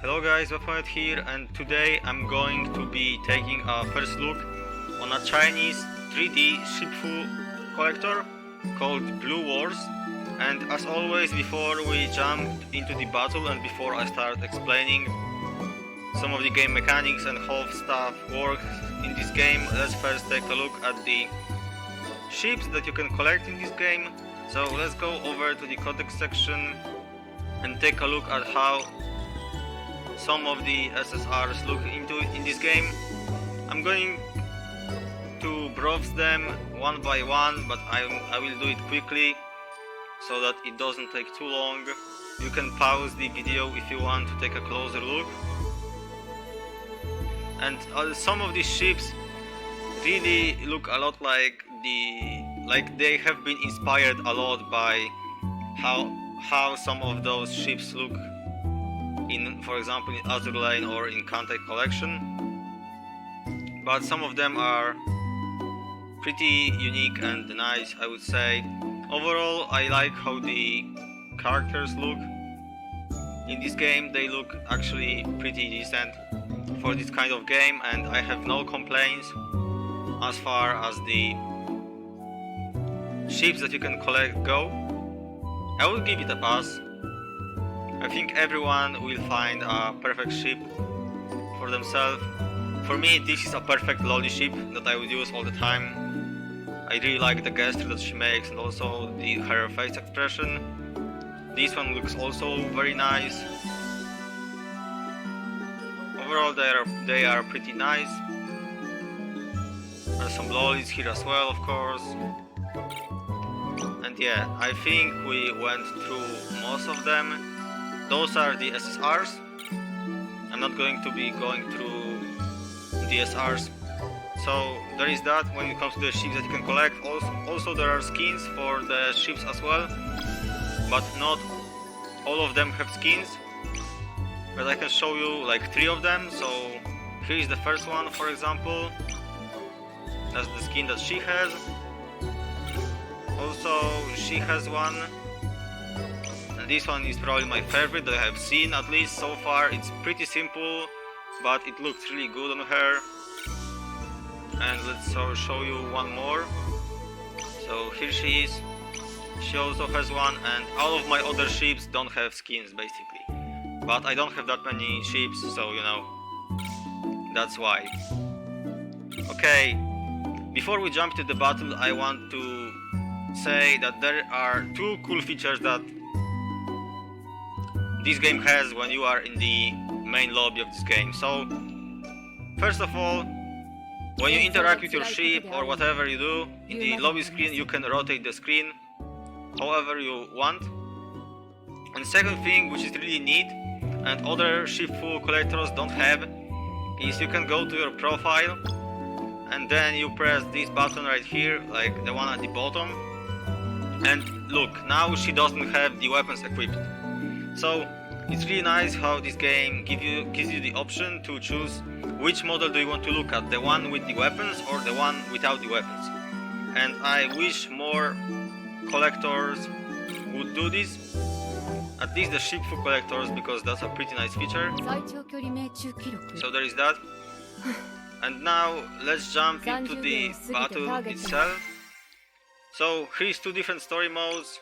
Hello guys, Waponet here, and today I'm going to be taking a first look on a Chinese 3D shipfu collector called Blue Wars. And as always, before we jump into the battle and before I start explaining some of the game mechanics and how stuff works in this game, let's first take a look at the ships that you can collect in this game. So let's go over to the codex section and take a look at how some of the SSRs look in this game. I'm going to browse them one by one, but I will do it quickly so that it doesn't take too long. You can pause the video if you want to take a closer look. And some of these ships really look a lot like they have been inspired a lot by how some of those ships look in, for example, in Azur Lane or in Kantai Collection. But some of them are pretty unique and nice, I would say. Overall, I like how the characters look in this game. They look actually pretty decent for this kind of game, and I have no complaints as far as the ships that you can collect go. I would give it a pass. I think everyone will find a perfect ship for themselves. For me, this is a perfect lolly ship that I would use all the time. I really like the gesture that she makes and also her face expression. This one looks also very nice. Overall, they are pretty nice. There's some lollies here as well, of course. And yeah, I think we went through most of them. Those are the SSRs. I'm not going to be going through the SRs. So there is that when it comes to the ships that you can collect. Also there are skins for the ships as well, but not all of them have skins. But I can show you like 3 of them. So here is the first one, for example. That's the skin that she has. Also she has one. This one is probably my favorite that I have seen, at least so far. It's pretty simple, but it looks really good on her. And let's show you one more. So here she is. She also has one, and all of my other ships don't have skins basically. But I don't have that many ships, so you know, that's why. Okay, before we jump to the battle, I want to say that there are 2 cool features that this game has when you are in the main lobby of this game. So first of all, when you interact with your ship or whatever you do in the lobby screen, you can rotate the screen however you want. And second thing, which is really neat and other shipful collectors don't have, is you can go to your profile and then you press this button right here, like the one at the bottom, and look, now she doesn't have the weapons equipped. So it's really nice how this game gives you the option to choose which model do you want to look at, the one with the weapons or the one without the weapons. And I wish more collectors would do this, at least the shipful collectors, because that's a pretty nice feature. So there is that. And now let's jump into the battle itself. So here's 2 different story modes,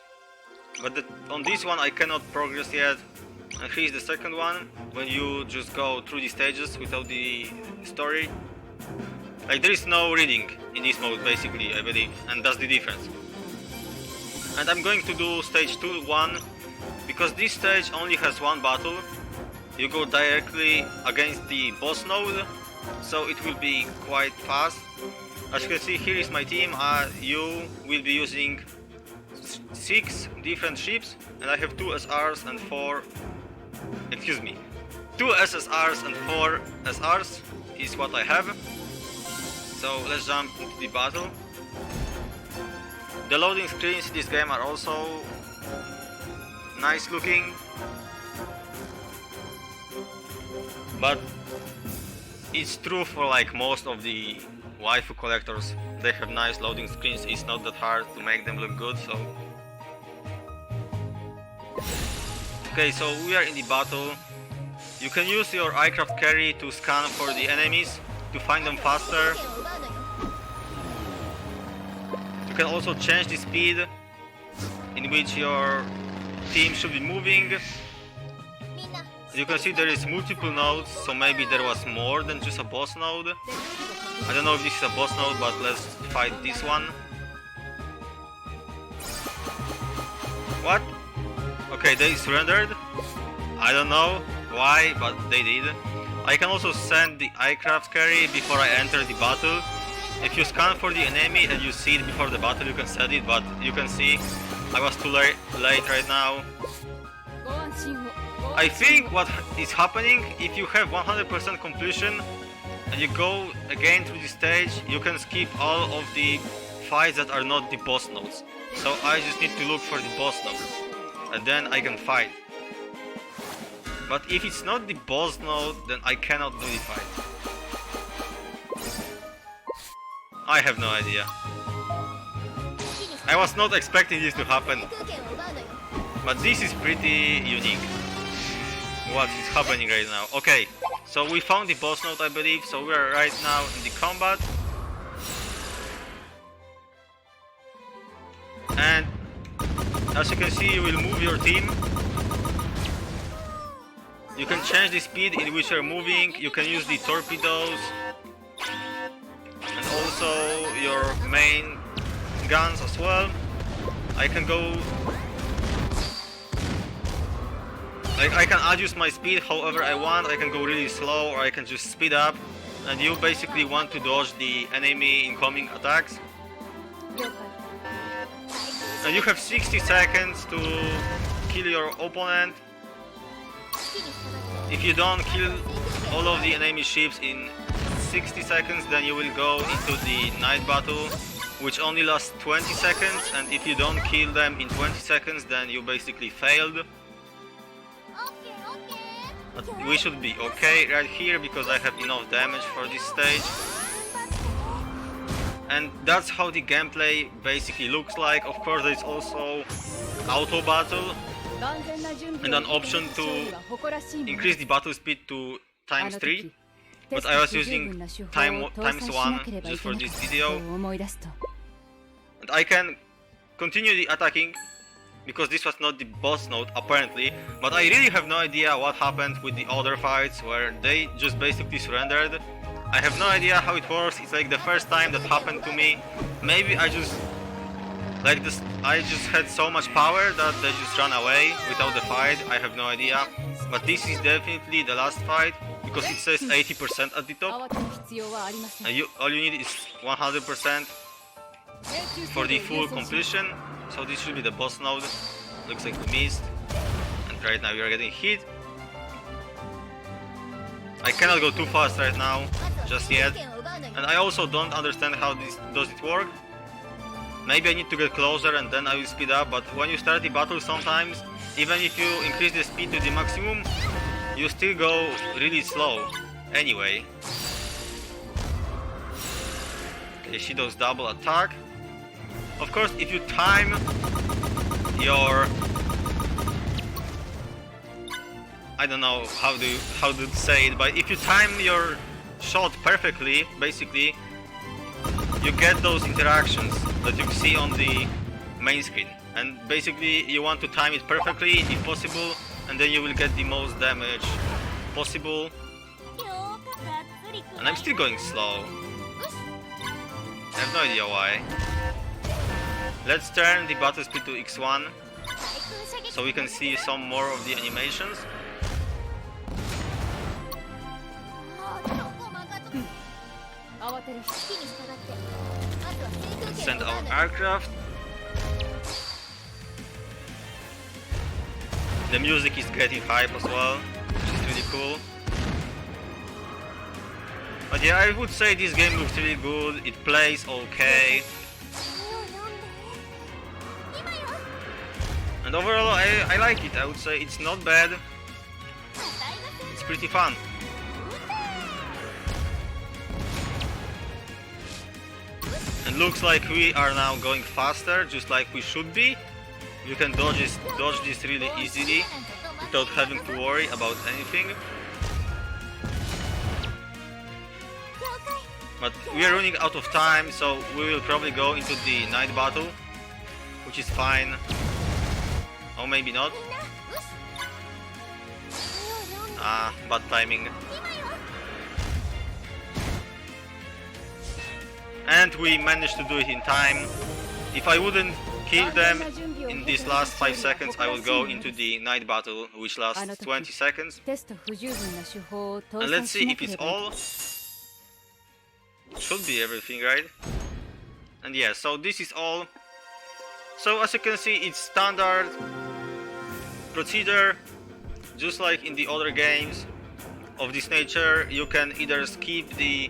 but on this one I cannot progress yet. And here's the second one, when you just go through the stages without the story. Like there is no reading in this mode basically, I believe, and that's the difference. And I'm going to do stage 2-1, because this stage only has 1 battle. You go directly against the boss node, so it will be quite fast. As you can see, here is my team. You will be using 6 different ships, and I have 2 SRs and 4... Excuse me. 2 SSRs and 4 SRs is what I have. So let's jump into the battle. The loading screens in this game are also nice looking, but it's true for like most of the waifu collectors. They have nice loading screens. It's not that hard to make them look good, so Okay, so we are in the battle. You can use your iCraft carry to scan for the enemies, to find them faster. You can also change the speed in which your team should be moving. You can see there is multiple nodes, so maybe there was more than just a boss node. I don't know if this is a boss node, but let's fight this one. What? Okay, they surrendered. I don't know why, but they did. I can also send the iCraft carry before I enter the battle. If you scan for the enemy and you see it before the battle, you can set it, but you can see I was too late right now. I think what is happening, if you have 100% completion and you go again through the stage, you can skip all of the fights that are not the boss nodes. So I just need to look for the boss node and then I can fight. But if it's not the boss node, then I cannot do the fight. I have no idea. I was not expecting this to happen. But this is pretty unique. What is happening right now? Okay, so we found the boss node, I believe, so we are right now in the combat. And as you can see, you will move your team. You can change the speed in which you're moving, you can use the torpedoes and also your main guns as well. I can go... I can adjust my speed however I want. I can go really slow or I can just speed up, and you basically want to dodge the enemy incoming attacks. And you have 60 seconds to kill your opponent. If you don't kill all of the enemy ships in 60 seconds, then you will go into the night battle, which only lasts 20 seconds, and if you don't kill them in 20 seconds, then you basically failed. But we should be okay right here because I have enough damage for this stage. And that's how the gameplay basically looks like. Of course, there is also auto battle and an option to increase the battle speed to times 3. But I was using times 1 just for this video. And I can continue the attacking because this was not the boss node apparently, but I really have no idea what happened with the other fights where they just basically surrendered. I have no idea how it works. It's like the first time that happened to me. Maybe I just had so much power that they just ran away without the fight. I have no idea, but this is definitely the last fight because it says 80% at the top, and all you need is 100% for the full completion. So this should be the boss node. Looks like we missed, and right now we are getting hit. I cannot go too fast right now, just yet, and I also don't understand how this does it work. Maybe I need to get closer and then I will speed up, but when you start the battle sometimes, even if you increase the speed to the maximum, you still go really slow anyway. Okay, she does double attack. Of course, if you time your... I don't know how to say it, but if you time your shot perfectly, basically, you get those interactions that you see on the main screen. And basically, you want to time it perfectly, if possible, and then you will get the most damage possible. And I'm still going slow. I have no idea why. Let's turn the battle speed to X1 so we can see some more of the animations. Let's send our aircraft. The music is getting hype as well, which is really cool. But yeah, I would say this game looks really good, it plays okay. And overall, I like it. I would say it's not bad. It's pretty fun. And looks like we are now going faster, just like we should be. You can dodge this really easily without having to worry about anything. But we are running out of time, so we will probably go into the night battle, which is fine. Or maybe not. Ah, bad timing. And we managed to do it in time. If I wouldn't kill them in these last 5 seconds, I would go into the night battle, which lasts 20 seconds. And let's see if it's all. Should be everything, right? And yeah, so this is all. So as you can see, it's standard procedure, just like in the other games of this nature. You can either skip the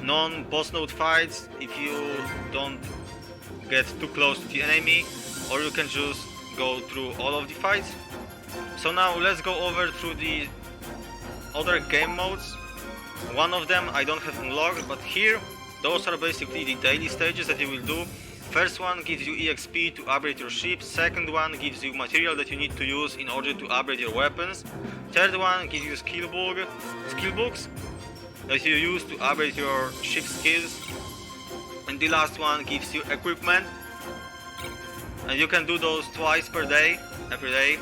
non-boss node fights if you don't get too close to the enemy, or you can just go through all of the fights. So now let's go over through the other game modes. One of them I don't have unlocked, but here those are basically the daily stages that you will do. First one gives you EXP to upgrade your ship. Second one gives you material that you need to use in order to upgrade your weapons. Third one gives you skill books that you use to upgrade your ship skills. And the last one gives you equipment. And you can do those twice per day, every day.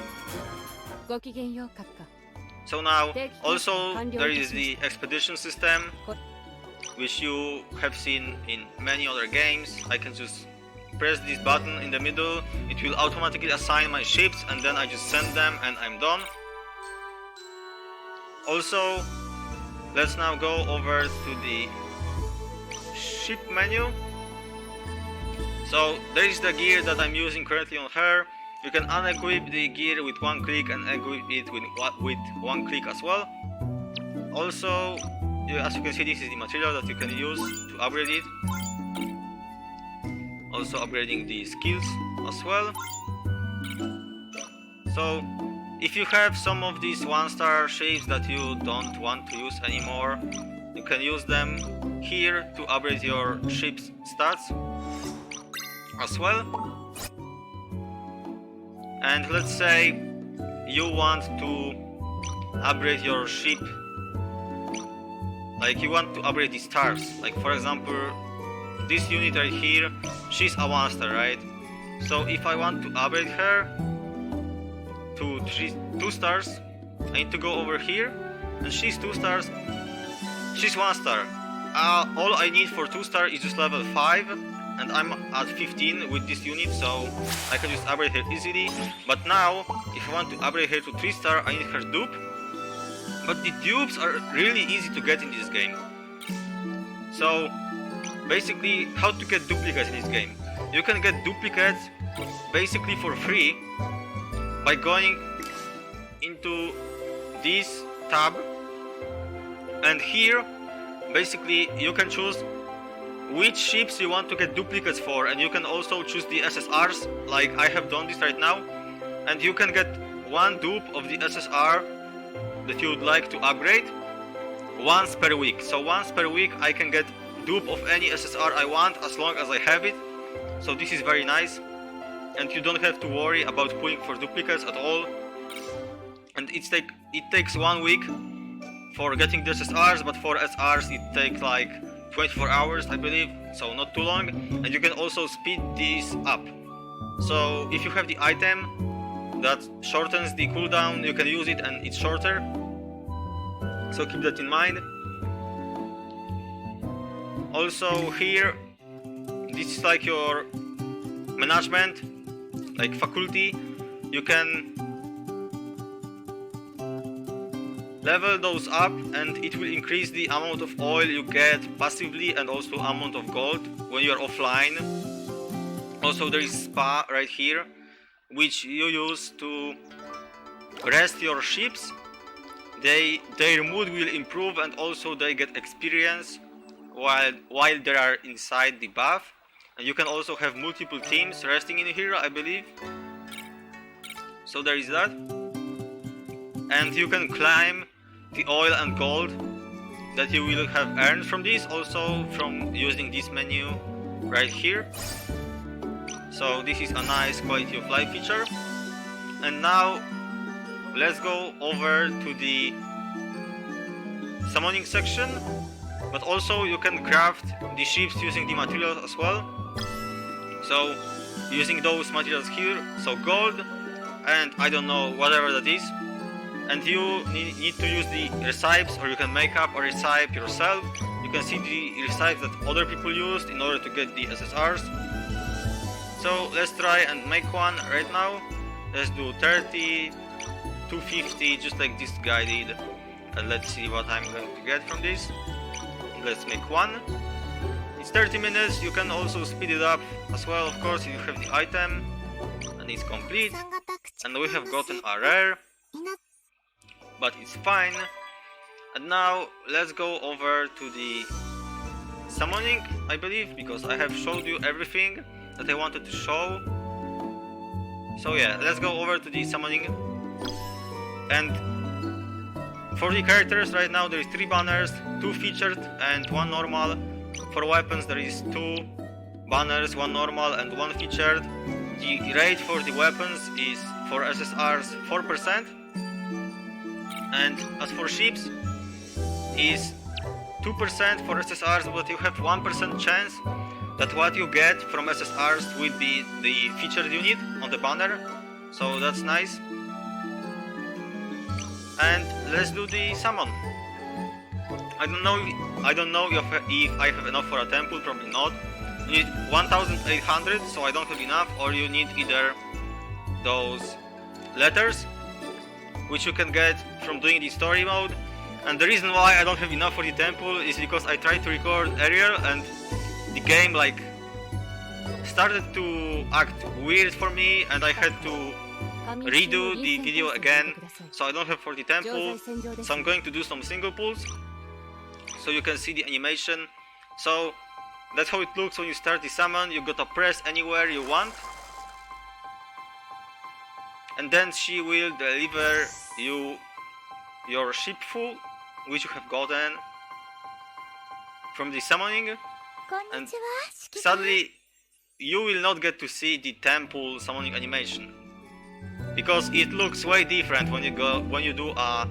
So now, also there is the expedition system, which you have seen in many other games. I can just press this button in the middle, it will automatically assign my ships, and then I just send them and I'm done. Also, let's now go over to the ship menu. So there is the gear that I'm using currently on her. You can unequip the gear with one click and equip it with one click as well. Also, as you can see, this is the material that you can use to upgrade it. Also upgrading the skills as well. So if you have some of these 1-star ships that you don't want to use anymore, you can use them here to upgrade your ship's stats as well. And let's say you want to upgrade your ship, like you want to upgrade the stars. Like for example, this unit right here, she's a 1-star, right? So if I want to upgrade her to 2 stars, I need to go over here, and she's 2 stars, she's 1-star. All I need for 2-star is just level 5, and I'm at 15 with this unit, so I can just upgrade her easily. But now, if I want to upgrade her to 3-star, I need her dupe. But the dupes are really easy to get in this game. So basically, how to get duplicates in this game? You can get duplicates basically for free by going into this tab, and here basically you can choose which ships you want to get duplicates for, and you can also choose the SSRs, like I have done this right now, and you can get one dupe of the SSR that you would like to upgrade once per week. So once per week I can get dupe of any SSR I want as long as I have it. So this is very nice, and you don't have to worry about pulling for duplicates at all. And it takes 1 week for getting the SSRs, but for SRs it takes like 24 hours, I believe, so not too long. And you can also speed this up. So if you have the item that shortens the cooldown, you can use it and it's shorter. So keep that in mind. Also here, this is like your management, like faculty. You can level those up, and it will increase the amount of oil you get passively and also amount of gold when you are offline. Also there is spa right here, which you use to rest your ships. Their mood will improve, and also they get experience while they are inside the bath. And you can also have multiple teams resting in here, I believe. So there is that. And you can climb the oil and gold that you will have earned from this, also from using this menu right here. So this is a nice quality of life feature. And now let's go over to the summoning section. but also you can craft the ships using the materials as well. So using those materials here, so gold and I don't know, whatever that is, and you need to use the recipes, or you can make up a recipe yourself. You can see the recipes that other people used in order to get the SSRs. So let's try and make one right now. Let's do 30, 250, just like this guy did, and let's see what I'm going to get from this. Let's make one. It's 30 minutes. You can also speed it up as well, of course, if you have the item. And it's complete. And we have gotten a rare, but it's fine. And now let's go over to the summoning, I believe, because I have showed you everything that I wanted to show. So yeah, let's go over to the summoning. And for the characters right now there is 3 banners, 2 featured and 1 normal. For weapons there is 2 banners, 1 normal and 1 featured. The rate for the weapons is for SSRs 4%, and as for ships is 2% for SSRs, but you have 1% chance that what you get from SSRs will be the featured unit on the banner, so that's nice. And let's do the summon. I don't know if I have enough for a temple, probably not. You need 1800, so I don't have enough, or you need either those letters, which you can get from doing the story mode. And the reason why I don't have enough for the temple is because I tried to record earlier and the game like started to act weird for me, and I had to redo the video again, so I don't have for the temple. So I'm going to do some single pulls so you can see the animation. So that's how it looks when you start the summon. You gotta press anywhere you want, and then she will deliver you your ship full, which you have gotten from the summoning. And sadly you will not get to see the temple summoning animation, because it looks way different when you do a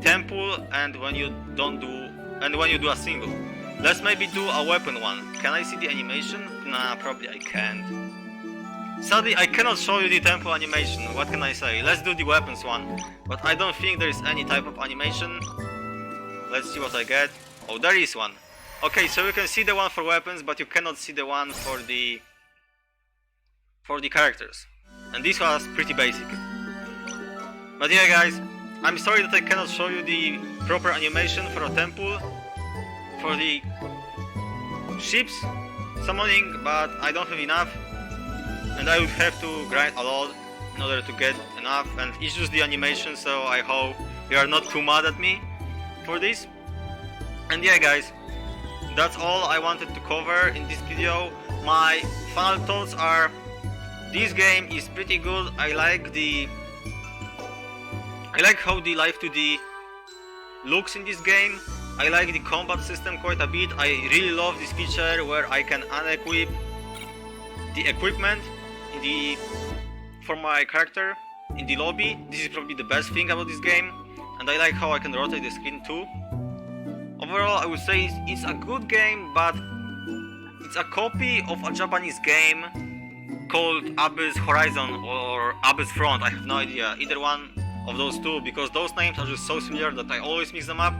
temple and when you do a single. Let's maybe do a weapon one. Can I see the animation? Nah, probably I can't. Sadly, I cannot show you the temple animation. What can I say? Let's do the weapons one. But I don't think there is any type of animation. Let's see what I get. Oh, there is one. Okay, so you can see the one for weapons, but you cannot see the one for the characters. And this was pretty basic. But yeah, guys, I'm sorry that I cannot show you the proper animation for a temple, for the ships summoning, but I don't have enough, and I would have to grind a lot in order to get enough, and it's just the animation, so I hope you are not too mad at me for this. And yeah, guys, that's all I wanted to cover in this video. My final thoughts are, this game is pretty good. I like how the Live 2D looks in this game. I like the combat system quite a bit. I really love this feature where I can unequip the equipment for my character in the lobby. This is probably the best thing about this game, and I like how I can rotate the screen too. Overall, I would say it's a good game, but it's a copy of a Japanese game called Abyss Horizon or Abyss Front. I have no idea, either one of those two, because those names are just so similar that I always mix them up.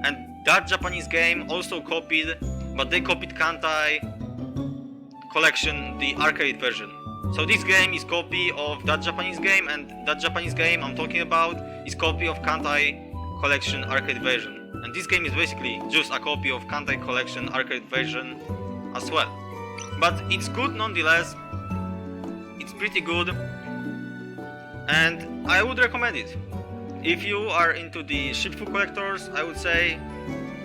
And that Japanese game also copied, but they copied Kantai Collection, the arcade version. So this game is copy of that Japanese game, and that Japanese game I'm talking about is copy of Kantai Collection arcade version. And this game is basically just a copy of Kantai Collection arcade version as well. But it's good nonetheless. It's pretty good, and I would recommend it. If you are into the shipful collectors, I would say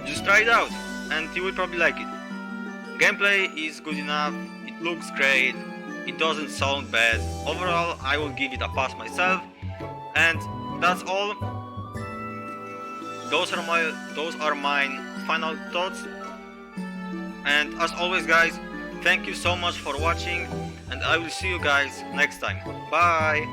just try it out and you will probably like it. Gameplay is good enough, it looks great, it doesn't sound bad. Overall, I will give it a pass myself, and that's all. Those are my final thoughts. And as always, guys, thank you so much for watching, and I will see you guys next time. Bye!